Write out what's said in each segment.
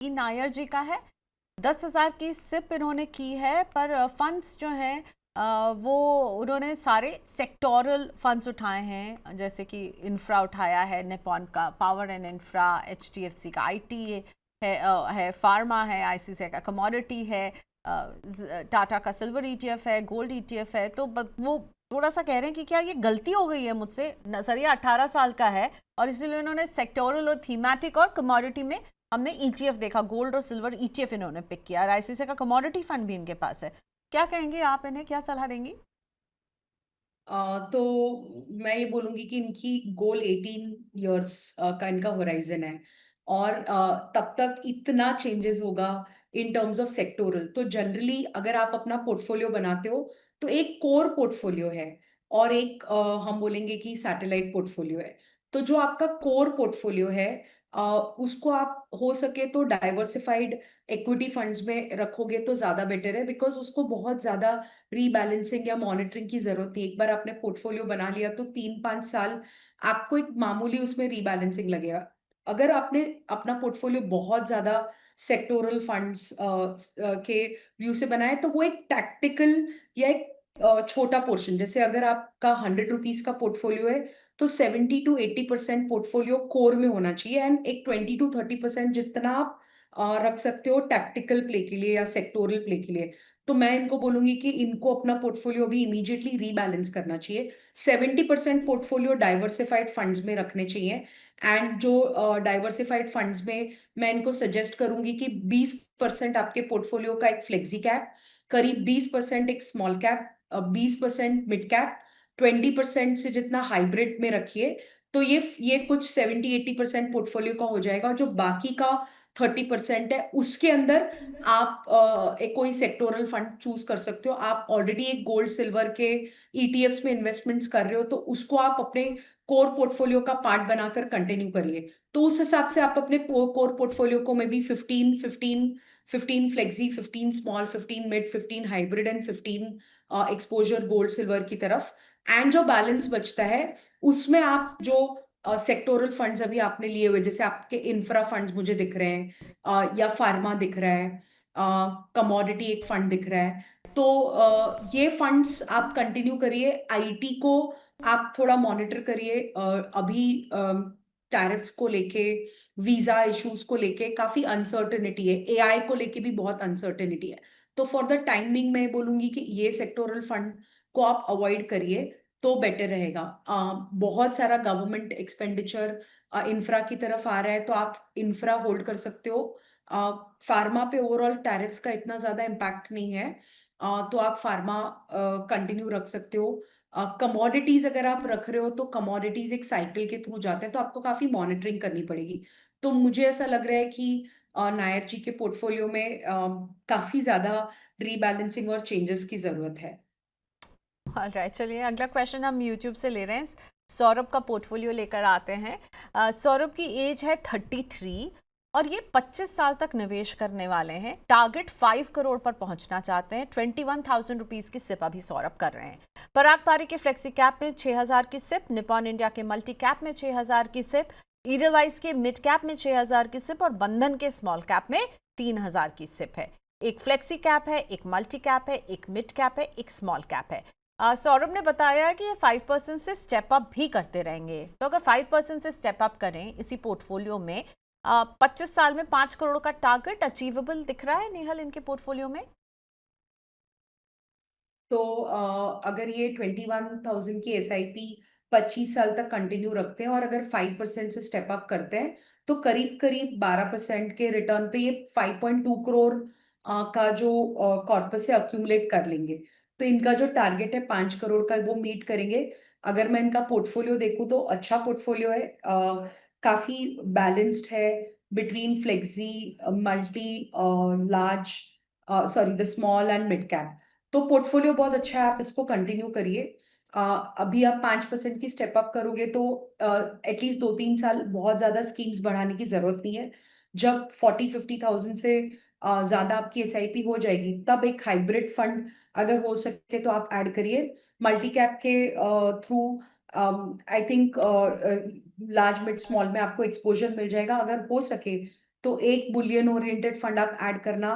नायर जी का है। 10,000 की सिप इन्होंने की है, पर फंड्स जो हैं वो उन्होंने सारे सेक्टोरल फंड्स उठाए हैं, जैसे कि इंफ्रा उठाया है, निपॉन का पावर एंड इंफ्रा, एचडीएफसी का आईटी है, फार्मा है, आईसीआईसीआई का कमोडिटी है, टाटा का सिल्वर ईटीएफ है, गोल्ड ईटीएफ है। तो वो थोड़ा सा कह रहे हैं कि क्या ये गलती हो गई है मुझसे, नजरिया 18 साल का है और इसीलिए उन्होंने सेक्टोरल और थीमेटिक और कमोडिटी में हमने ईटीएफ देखा, गोल्ड और सिल्वर ईटीएफ इन्होंने पिक किया, और आईसीआईसीआई का कमोडिटी फंड भी इनके पास है। क्या कहेंगे आप, इन्हें क्या सलाह देंगी? तो मैं ये बोलूंगी कि इनकी गोल 18 इयर्स का इनका होराइजन है। और तब तक इतना चेंजेस होगा इन टर्म्स ऑफ सेक्टोरल। तो जनरली अगर आप अपना पोर्टफोलियो बनाते हो तो एक कोर पोर्टफोलियो है और एक हम बोलेंगे कि सैटेलाइट पोर्टफोलियो है। तो जो आपका कोर पोर्टफोलियो है अ, उसको आप हो सके तो डाइवर्सिफाइड इक्विटी फंड्स में रखोगे तो ज्यादा बेटर है, बिकॉज उसको बहुत ज्यादा रीबैलेंसिंग या मॉनिटरिंग की जरूरत नहीं। एक बार आपने पोर्टफोलियो बना लिया तो 3-5 साल आपको एक मामूली उसमें रीबैलेंसिंग लगेगा। अगर आपने अपना पोर्टफोलियो बहुत ज्यादा सेक्टोरल फंड्स के व्यू से बनाए तो वो एक टैक्टिकल या एक छोटा पोर्शन, जैसे अगर आपका 100 रुपीज का पोर्टफोलियो है तो 70 to 80% पोर्टफोलियो कोर में होना चाहिए एंड एक 20 to 30% जितना आप रख सकते हो टैक्टिकल प्ले के लिए या सेक्टोरल प्ले के लिए। तो मैं इनको बोलूंगी कि इनको अपना पोर्टफोलियो भी इमीडिएटली रीबैलेंस करना चाहिए। 70% पोर्टफोलियो डाइवर्सिफाइड फंड्स में रखने चाहिए। एंड जो डाइवर्सिफाइड फंड्स में मैं इनको सजेस्ट करूंगी कि 20% आपके पोर्टफोलियो का एक फ्लेक्सी कैप, करीब 20% एक स्मॉल कैप, 20% मिड कैप, 20% से जितना हाइब्रिड में रखिए। तो ये कुछ 70-80% पोर्टफोलियो का हो जाएगा। और जो बाकी का 30% है उसके अंदर आप एक कोई सेक्टोरल फंड चूज कर सकते हो। आप ऑलरेडी एक गोल्ड सिल्वर के ईटीएफ्स में इन्वेस्टमेंट्स कर रहे हो तो उसको आप अपने कोर पोर्टफोलियो का पार्ट बनाकर कंटिन्यू करिए। तो उस हिसाब से आप अपने कोर पोर्टफोलियो को में भी 15 flexi, 15 small, 15 mid, 15 hybrid and 15 exposure gold silver की तरफ। एंड जो बैलेंस बचता है उसमें आप जो सेक्टोरल फंड्स अभी आपने लिए हुए, जैसे आपके इंफ्रा फंड्स मुझे दिख रहे हैं, या फार्मा दिख रहा है, कमोडिटी एक फंड दिख रहा है, तो ये फंड्स आप कंटिन्यू करिए। आईटी को आप थोड़ा मॉनिटर करिए। अभी टैरिफ्स को लेके, वीजा इश्यूज को लेके काफी अनसर्टेनिटी है, एआई को लेके भी बहुत अनसर्टेनिटी है। तो फॉर द टाइमिंग मैं बोलूंगी कि ये सेक्टोरल फंड को आप अवॉइड करिए तो बेटर रहेगा। बहुत सारा गवर्नमेंट एक्सपेंडिचर इंफ्रा की तरफ आ रहा है तो आप इंफ्रा होल्ड कर सकते हो। फार्मा पे ओवरऑल टैरिफ्स का इतना ज्यादा इम्पैक्ट नहीं है, तो आप फार्मा कंटिन्यू रख सकते हो। कमोडिटीज अगर आप रख रहे हो तो कमोडिटीज एक साइकिल के थ्रू जाते हैं तो आपको काफी मॉनिटरिंग करनी पड़ेगी। तो मुझे ऐसा लग रहा है कि नायर जी के पोर्टफोलियो में काफी ज्यादा रीबैलेंसिंग और चेंजेस की जरूरत है। राइट, चलिए अगला क्वेश्चन हम यूट्यूब से ले रहे हैं। सौरभ का पोर्टफोलियो लेकर आते हैं। सौरभ की एज है 33 और ये 25 साल तक निवेश करने वाले हैं। टारगेट 5 करोड़ पर पहुंचना चाहते हैं। 21,000 रुपीज़ की सिप अभी सौरभ कर रहे हैं। पराग पारी के फ्लेक्सी कैप में 6,000 की सिप, निपॉन इंडिया के मल्टी कैप में 6,000 की सिप, ईडलवाइज के मिड कैप में 6,000 की सिप और बंधन के स्मॉल कैप में 3,000 की सिप है। एक फ्लेक्सी कैप है, एक मल्टी कैप है, एक मिड कैप है, एक स्मॉल कैप है। सौरभ ने बताया कि ये 5% से स्टेप अप भी करते रहेंगे। तो अगर 5% से स्टेप अप करें इसी पोर्टफोलियो में, 25 साल में 5 करोड़ का टारगेट अचीवेबल दिख रहा है नेहल इनके पोर्टफोलियो में? तो अगर ये 21,000 की एसआईपी 25 साल तक कंटिन्यू रखते हैं और अगर 5% से स्टेप अप करते हैं तो करीब करीब 12% के रिटर्न पे ये 5.2 करोड़ का जो कॉर्पस से अक्यूमुलेट कर लेंगे। तो इनका जो टारगेट है 5 करोड़ का वो मीट करेंगे। अगर मैं इनका पोर्टफोलियो देखूं तो अच्छा पोर्टफोलियो है, काफी बैलेंस्ड है between flexi, multi, large, sorry the small and mid cap. तो पोर्टफोलियो बहुत अच्छा है, आप इसको कंटिन्यू करिए। अभी आप 5% की स्टेप अप करोगे तो एटलीस्ट 2-3 साल बहुत ज्यादा स्कीम्स बढ़ाने की जरूरत नहीं है। जब 40-50 थाउजेंड से ज्यादा आपकी एसआईपी हो जाएगी तब एक हाइब्रिड फंड अगर हो सके तो आप ऐड करिए। मल्टी कैप के through I think large mid small में आपको एक्सपोजर मिल जाएगा। अगर हो सके तो एक बुलियन ओरिएंटेड फंड आप ऐड करना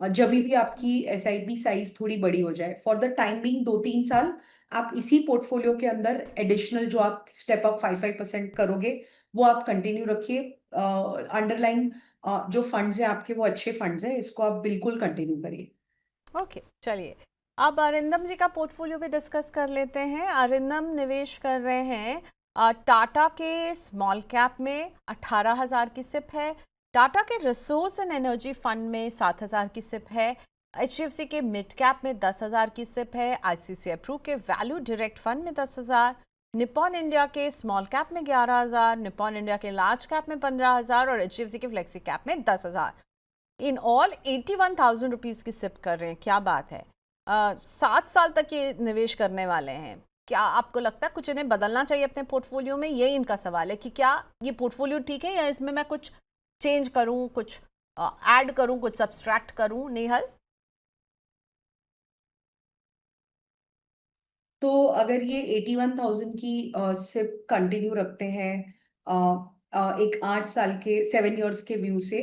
जब भी आपकी एसआईपी साइज थोड़ी बड़ी हो जाए। फॉर द टाइम बिंग 2-3 साल आप इसी पोर्टफोलियो के अंदर एडिशनल जो आप स्टेप अप 5-5% करोगे वो आप कंटिन्यू रखिए। अंडरलाइन जो फंड्स हैं आपके वो अच्छे फंड्स हैं, इसको आप बिल्कुल कंटिन्यू करिए। ओके, चलिए अब अरिंदम जी का पोर्टफोलियो भी डिस्कस कर लेते हैं। अरिंदम निवेश कर रहे हैं टाटा के स्मॉल कैप में 18,000 की सिप है, टाटा के रिसोर्स एंड एनर्जी फंड में 7,000 की सिप है, एचडीएफसी के मिड कैप में 10,000 की सिप है, आईसीसीआई प्रू के वैल्यू डायरेक्ट फंड में 10,000, निप्पॉन इंडिया के स्मॉल कैप में 11,000, निप्पॉन इंडिया के लार्ज कैप में 15,000 और एचडीएफसी के फ्लेक्सी कैप में 10,000। इन ऑल 81,000 रुपीज़ की सिप कर रहे हैं। क्या बात है। 7 साल तक ये निवेश करने वाले हैं। क्या आपको लगता है कुछ इन्हें बदलना चाहिए अपने पोर्टफोलियो में? ये इनका सवाल है कि क्या ये पोर्टफोलियो ठीक है या इसमें मैं कुछ चेंज करूं, कुछ ऐड करूं, कुछ सब्सट्रैक्ट करूं? नेहल? तो अगर ये 81,000 की सिप कंटिन्यू रखते हैं एक 8 साल के 7 इयर्स के व्यू से,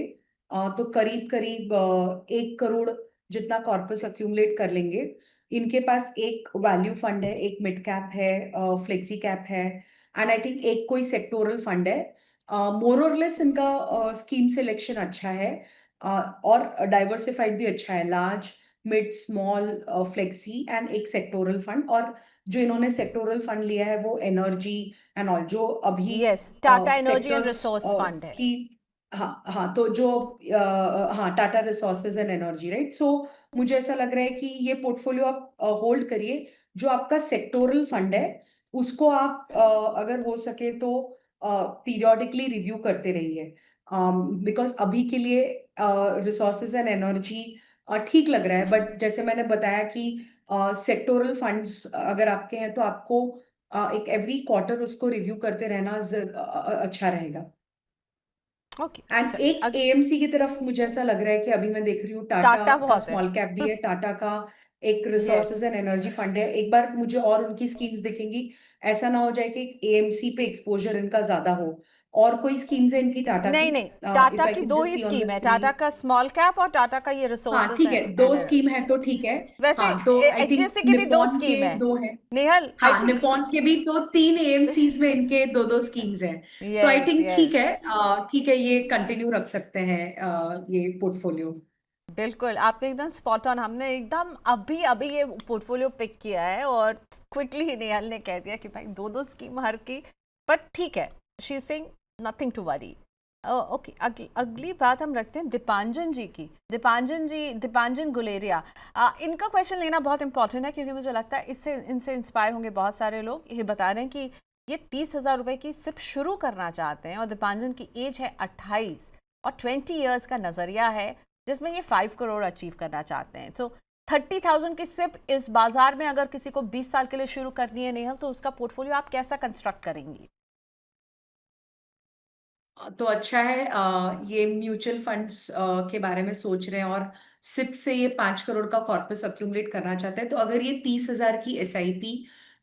तो करीब करीब 1 करोड़ जितना कॉर्पस अक्यूमुलेट कर लेंगे। इनके पास एक वैल्यू फंड है, एक मिड कैप है, फ्लेक्सी कैप है, एंड आई थिंक एक कोई सेक्टोरल फंड है। मोर और लेस इनका स्कीम सिलेक्शन अच्छा है, और डाइवर्सिफाइड भी अच्छा है, large mid small flexi and एक सेक्टोरल फंड। और जो इन्होंने सेक्टोरल फंड लिया है वो एनर्जी एंड ऑल जो अभी yes, Tata energy and sectors resource fund है। की। हाँ हाँ, तो जो हाँ, Tata resources and energy, right. So मुझे ऐसा लग रहा है कि ये पोर्टफोलियो आप होल्ड करिए। जो आपका सेक्टोरल फंड है उसको आप अगर हो सके तो पीरियोडिकली रिव्यू करते रहिए, बिकॉज अभी के लिए रिसोर्सेज एंड एनर्जी ठीक लग रहा है। बट जैसे मैंने बताया कि सेक्टोरल फंड्स अगर आपके हैं तो आपको एक एवरी क्वार्टर उसको रिव्यू करते रहना अच्छा रहेगा। ओके, एंड चलिए एक एएमसी की तरफ मुझे ऐसा लग रहा है कि अभी मैं देख रही हूँ टाटा टाटा का बहुत है। स्मॉल कैप भी है, टाटा का एक yes, resources and energy fund है। एक बार मुझे और उनकी स्कीम्स दिखेंगी। ऐसा ना हो जाए कि एएमसी पे एक्सपोजर इनका ज्यादा हो। और कोई स्कीम्स है इनकी टाटा की? नहीं नहीं, इफ टाटा आई की कैन दो जस्ट ही सी ऑन द स्कीम है, टाटा स्क्रीन। का स्मॉल कैप और टाटा का ये हाँ रिसोर्सेस ठीक है, एंड दो एनर्जी। स्कीम है तो ठीक है। वैसे हाँ, तो आई एचडीएफसी थिंक की भी दो निपॉन स्कीम के है। दो हैं। नेहल, आई हाँ, थिंक। निपॉन के भी तो 3 एएमसीज में इनके दो दो स्कीम्स हैं। तो आई यस थिंक ठीक यस, है, ठीक है, ये कंटिन्यू रख सकते हैं ये पोर्टफोलियो। बिल्कुल आपने एकदम स्पॉट ऑन। हमने एकदम अभी अभी ये पोर्टफोलियो पिक किया है और क्विकली नेहल ने कह दिया कि भाई दो दो स्कीम हर की। बट ठीक है, she sing nothing to worry. Okay, अगली बात हम रखते हैं दीपांजन जी की। दीपांजन जी, दीपांजन गुलेरिया। इनका क्वेश्चन लेना बहुत इंपॉर्टेंट है क्योंकि मुझे लगता है इससे इनसे इंस्पायर होंगे बहुत सारे लोग। ये बता रहे हैं कि ये 30,000 रुपए की सिर्फ शुरू करना चाहते हैं और दीपांजन की एज है 28 और 20 ईयर्स का नजरिया है जिसमें ये 5 करोड़ अचीव करना चाहते हैं। तो 30,000 की सिप इस बाजार में अगर किसी को 20 साल के लिए शुरू करनी है नेहल, तो उसका पोर्टफोलियो आप कैसा कंस्ट्रक्ट करेंगी? तो अच्छा है, ये म्यूचुअल फंड्स के बारे में सोच रहे हैं और सिप से ये 5 करोड़ का कॉर्पस अक्यूमुलेट करना चाहते हैं। तो अगर ये 30,000 की एसआईपी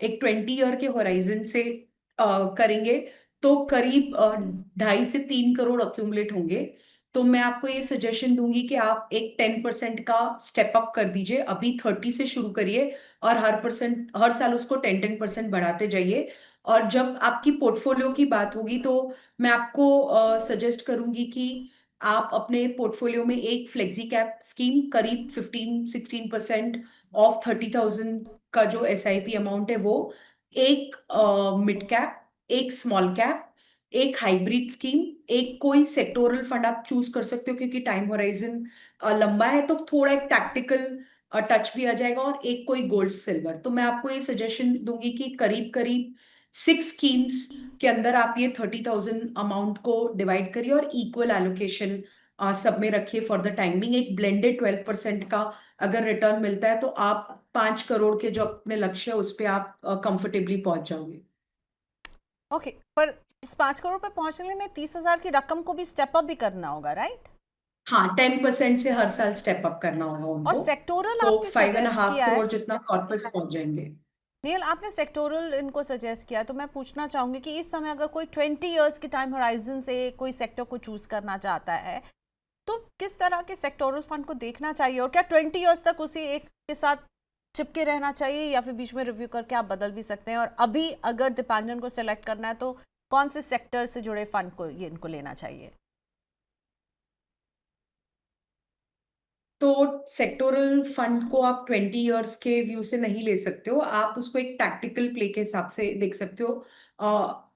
एक 20 ईयर के होराइजन से करेंगे तो करीब 2.5 से 3 करोड़ अक्यूमुलेट होंगे। तो मैं आपको ये सजेशन दूंगी कि आप एक 10% का स्टेप अप कर दीजिए। अभी 30 से शुरू करिए और हर साल उसको 10-10% बढ़ाते जाइए। और जब आपकी पोर्टफोलियो की बात होगी तो मैं आपको सजेस्ट करूंगी कि आप अपने पोर्टफोलियो में एक फ्लेक्सी कैप स्कीम करीब 15-16% ऑफ 30,000 का जो एसआईपी अमाउंट है वो, एक मिड कैप, एक स्मॉल कैप, एक हाइब्रिड स्कीम, एक कोई सेक्टोरल फंड आप चूज कर सकते हो क्योंकि टाइम होराइजन लंबा है तो थोड़ा एक टैक्टिकल टच भी आ जाएगा, और एक कोई गोल्ड सिल्वर। तो मैं आपको ये सजेशन दूंगी कि करीब करीब 6 स्कीम्स के अंदर आप ये 30,000 अमाउंट को डिवाइड करिए और इक्वल एलोकेशन सब में रखिए। फॉर द टाइमिंग एक ब्लेंडेड 12% का अगर रिटर्न मिलता है तो आप 5 करोड़ के जो अपने लक्ष्य है उस पर आप कंफर्टेबली पहुंच जाओगे। ओके, पर इस 5 करोड़ पे पहुंचने में 30,000 की रकम को भी स्टेप अप भी करना होगा, राइट? हाँ, 10% से हर साल स्टेप अप करना होगा और उनको। सेक्टोरल तो आपने फाइव एंड सजेस्ट हाफ किया है। करोड़ जितना कॉर्पस पहुंच जाएंगे। नील, आपने सेक्टोरल इनको सजेस्ट किया है, तो मैं पूछना चाहूंगी कि इस समय अगर कोई 20 इयर्स के टाइम होराइजन से कोई सेक्टर को चूज करना चाहता है तो किस तरह के सेक्टोरल फंड को देखना चाहिए, और क्या 20 इयर्स तक उसी एक के साथ चिपके रहना चाहिए, या फिर बीच में रिव्यू करके आप बदल भी सकते हैं? और अभी अगर दीपांजन को सेलेक्ट करना है तो कौन से सेक्टर से जुड़े फंड को ये इनको लेना चाहिए? तो सेक्टोरल फंड को आप 20 इयर्स के व्यू से नहीं ले सकते हो, आप उसको एक टैक्टिकल प्ले के हिसाब से देख सकते हो।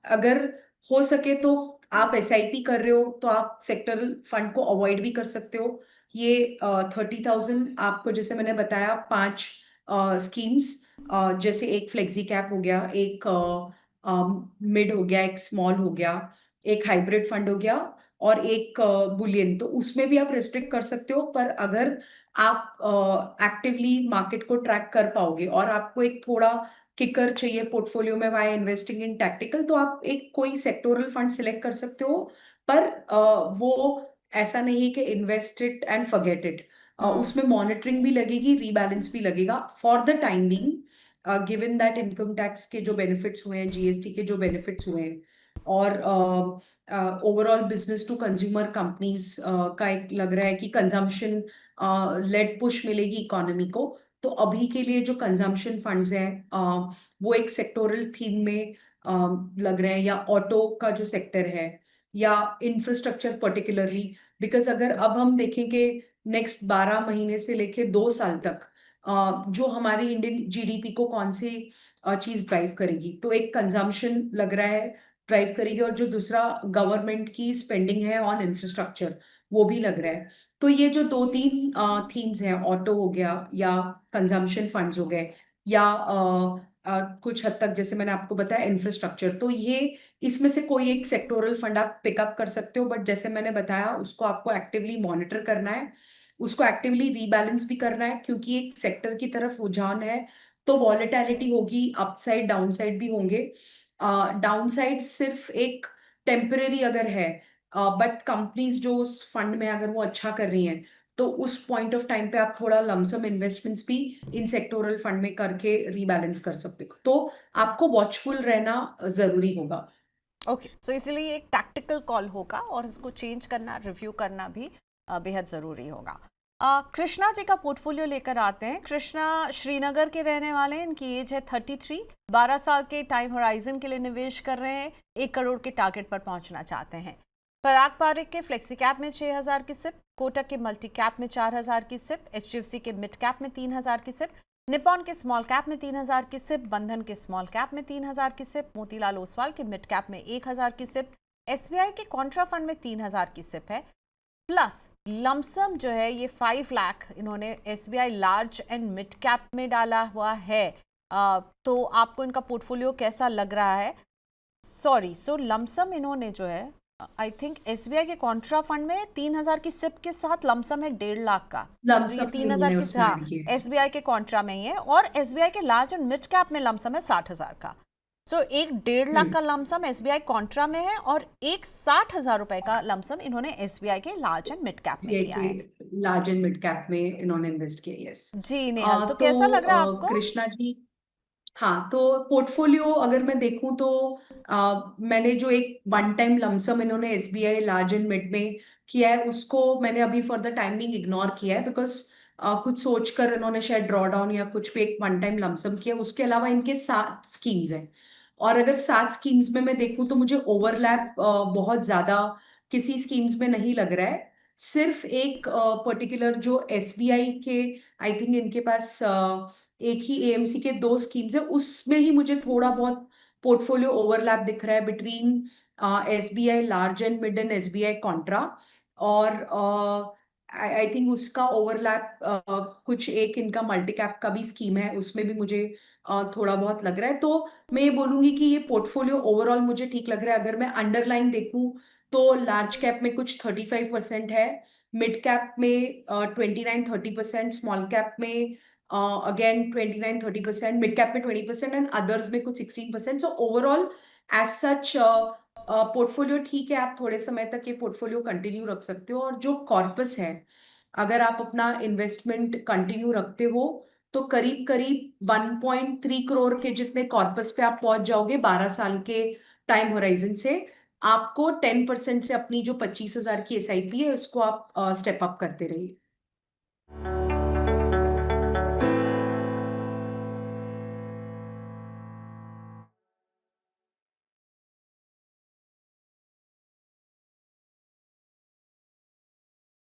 अगर हो सके तो आप एसआईपी कर रहे हो तो आप सेक्टरल फंड को अवॉइड भी कर सकते हो। ये 30,000 आपको, जैसे मैंने बताया, 5 स्कीम्स, जैसे एक फ्लेक्सी कैप हो गया, एक मिड हो गया, एक स्मॉल हो गया, एक हाइब्रिड फंड हो गया, और एक बुलियन, तो उसमें भी आप रिस्ट्रिक्ट कर सकते हो। पर अगर आप एक्टिवली मार्केट को ट्रैक कर पाओगे और आपको एक थोड़ा किकर चाहिए पोर्टफोलियो में वाई इन्वेस्टिंग इन टैक्टिकल, तो आप एक कोई सेक्टोरल फंड सिलेक्ट कर सकते हो। पर वो ऐसा नहीं है कि invest it and forget it. Hmm. उसमें मॉनिटरिंग भी लगेगी, रीबैलेंस भी लगेगा for the time being, given that income tax के जो बेनिफिट्स हुए हैं, जीएसटी के जो बेनिफिट्स हुए हैं, और overall business to consumer companies का एक लग रहा है कि कंजम्पशन लेड पुश मिलेगी इकोनॉमी को। तो अभी के लिए जो कंजम्पशन फंड्स हैं, वो एक सेक्टोरल थीम में लग रहे हैं, या ऑटो का जो सेक्टर है, या इंफ्रास्ट्रक्चर पर्टिकुलरली। बिकॉज अगर अब हम देखें कि नेक्स्ट 12 महीने से लेके 2 साल तक जो हमारी इंडियन जीडीपी को कौन सी चीज ड्राइव करेगी, तो एक कंजम्पशन लग रहा है ड्राइव करेगी, और जो दूसरा गवर्नमेंट की स्पेंडिंग है ऑन इंफ्रास्ट्रक्चर, वो भी लग रहा है। तो ये जो 2-3 थीम्स हैं, ऑटो हो गया, या कंजम्पशन फंड्स हो गए, या कुछ हद तक जैसे मैंने आपको बताया इंफ्रास्ट्रक्चर, तो ये इसमें से कोई एक सेक्टोरल फंड आप पिकअप कर सकते हो। बट जैसे मैंने बताया, उसको आपको एक्टिवली मॉनिटर करना है, उसको एक्टिवली रीबैलेंस भी करना है, क्योंकि एक सेक्टर की तरफ रुझान है, तो वॉलेटिलिटी होगी, अपसाइड डाउनसाइड भी होंगे। डाउनसाइड सिर्फ एक टेम्परेरी अगर है, बट कंपनीज जो उस फंड में अगर वो अच्छा कर रही हैं, तो उस पॉइंट ऑफ टाइम पे आप थोड़ा लमसम इन्वेस्टमेंट्स भी इन सेक्टोरल फंड में करके रीबैलेंस कर सकते हो। तो आपको वॉचफुल रहना जरूरी होगा। ओके, सो इसलिए एक टैक्टिकल कॉल होगा और इसको चेंज करना, रिव्यू करना भी बेहद ज़रूरी होगा। कृष्णा जी का पोर्टफोलियो लेकर आते हैं। कृष्णा श्रीनगर के रहने वाले हैं, इनकी एज है 33, 12 साल के टाइम होराइजन के लिए निवेश कर रहे हैं, 1 करोड़ के टारगेट पर पहुंचना चाहते हैं। पराग पारिक के फ्लेक्सी कैप में 6,000 की सिप, कोटक के मल्टी कैप में 4,000 की सिप, एचडीएफसी के मिड कैप में 3,000 की सिप, निपॉन के स्मॉल कैप में 3,000 की सिप, बंधन के स्मॉल कैप में 3,000 की सिप, मोतीलाल ओसवाल के मिड कैप में 1,000 की सिप, एसबीआई के कॉन्ट्रा फंड में 3,000 की सिप है। प्लस लमसम जो है ये 5 लाख इन्होंने SBI large and mid cap में डाला हुआ है। तो आपको इनका पोर्टफोलियो कैसा लग रहा है? सॉरी, सो लमसम इन्होंने जो है, आई थिंक एसबीआई के कॉन्ट्रा फंड में 3,000 की सिप के साथ लमसम है 1.5 लाख का। तो ये लमसम ही 3,000 उन्होंने की, उसमें हाँ, ऐड किए। एसबीआई के कॉन्ट्रा में ही है, और एसबीआई के लार्ज एंड मिड कैप में लमसम है 60,000 का। सो एक 1.5 लाख का लमसम एसबीआई कॉन्ट्रा में है, और एक 60,000 रुपए का लमसम इन्होंने एसबीआई के लार्ज एंड मिड कैप में सीआई किया है। के लार्ज एंड मिड कैप में इन्होंने इन्वेस्ट किया, यस। जी नेहल, तो तो कैसा लग रहा है आपको? कृष्णा जी, हाँ, तो पोर्टफोलियो अगर मैं देखूं तो मैंने जो एक वन टाइम लमसम इन्होंने एसबीआई लार्ज एंड मिड में किया है, उसको मैंने अभी फॉर द टाइमिंग इग्नोर किया है, बिकॉज कुछ सोचकर इन्होंने शायद ड्रॉ डाउन या कुछ पे एक वन टाइम लमसम किया। उसके अलावा इनके 7 स्कीम्स हैं, और अगर 7 स्कीम्स में मैं देखूं तो मुझे ओवरलैप बहुत ज्यादा किसी स्कीम्स में नहीं लग रहा है। सिर्फ एक पर्टिकुलर जो एसबीआई के, आई थिंक इनके पास एक ही एएमसी के 2 स्कीम्स है, उसमें ही मुझे थोड़ा बहुत पोर्टफोलियो ओवरलैप दिख रहा है between SBI large and mid and SBI Contra. और आई थिंक उसका ओवरलैप कुछ एक इनका मल्टी कैप का भी स्कीम है, उसमें भी मुझे थोड़ा बहुत लग रहा है। तो मैं ये बोलूंगी कि ये पोर्टफोलियो ओवरऑल मुझे ठीक लग रहा है। अगर मैं अंडरलाइन देखूं तो लार्ज कैप में कुछ 35% है, मिड कैप में 29-30%, स्मॉल कैप में अगेन 29-30%, मिड कैप में 20%, एंड अदर्स में कुछ 16%। So overall as such portfolio ठीक है, आप थोड़े समय तक ये पोर्टफोलियो कंटिन्यू रख सकते हो। और जो कॉर्पस है, अगर आप अपना इन्वेस्टमेंट कंटिन्यू रखते हो, तो करीब करीब 1.3 करोड़ के जितने कॉर्पस पे आप पहुंच जाओगे 12 साल के टाइम होराइजन से। आपको 10% से अपनी जो 25,000 की एसआईपी है उसको आप स्टेप अप करते रहिए।